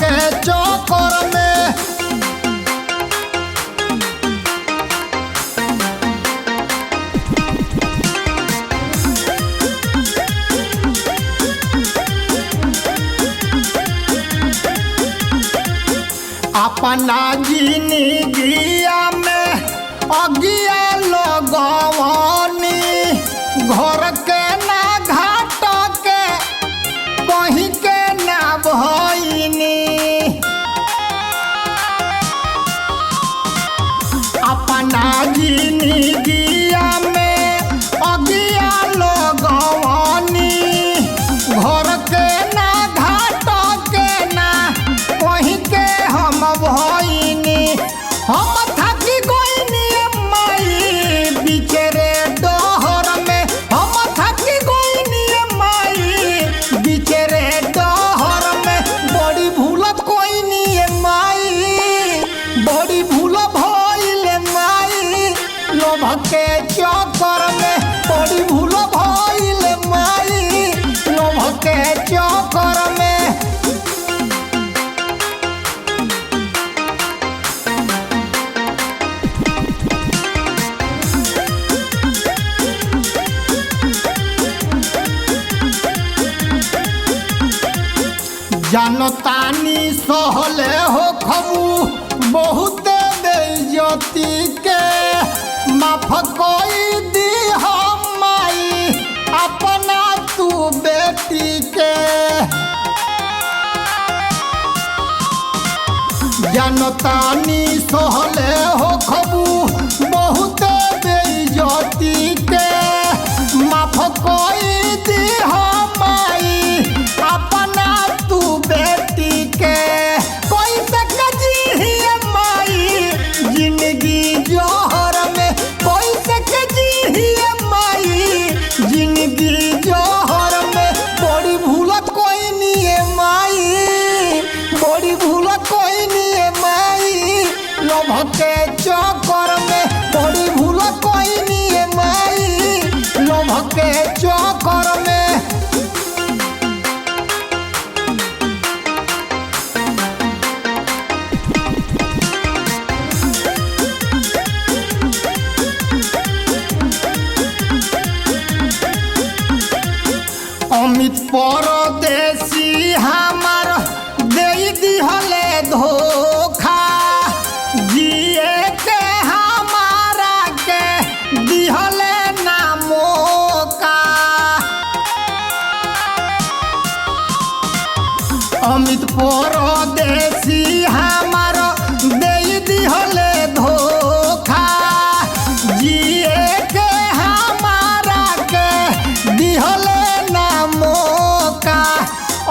के चक्कर में। अपना जिंदगिया में अगिया लगवनी, घर के ना घाट के कहीं के ना भइनी। अपना जिंदगिया में अगिया लगवनी, घर के ना घाट के ना कहीं के हम भइनी। हम थकी गइनी माई बिचरे डहर में, हम थकी गइनी माई बिचरे डहर में। बड़ी भूल कइनी माई, बड़ी भूल भइल माई लोभ के चक्कर में। बड़ी भूल भइल माई लोभ के चक्कर में। जनतानी सहले हो खबू बहुत बेइज्जती के, माफ कोई दी हम माई अपना तू बेटी के। जनतानी सहले हो खबू बहुत बेइज्जती के, माफ कोई दी हम माई अपना तू बेटी के। कोई सकजी ही माई जिंदगी जोहर में, कोई सकजी ही माई जिंदगी जोहर में। बड़ी भूल कोई नहीं माई, बड़ी भूल कोई नहीं माई लोभ के चक्कर में। बड़ी भूल कोई नहीं माई लोभ के चक्कर में। अमित परदेसी हमार दे दिहले धोखा, जिए के हमारा के दिहले ना मौका। अमित परदेसी हमार दे दिहले धोखा, जिए के हमारा के दिहले मौका।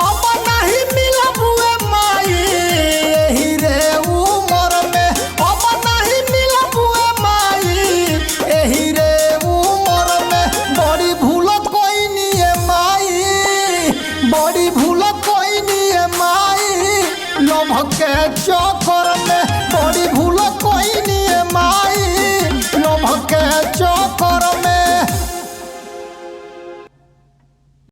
अब नहीं मिलबुए माई एही रे उमर में, अब नहीं मिलबुए माई एही रे उमर में। बड़ी भूल कोई नहीं माई, बड़ी भूल कोई नहीं माई लोभ के चक्कर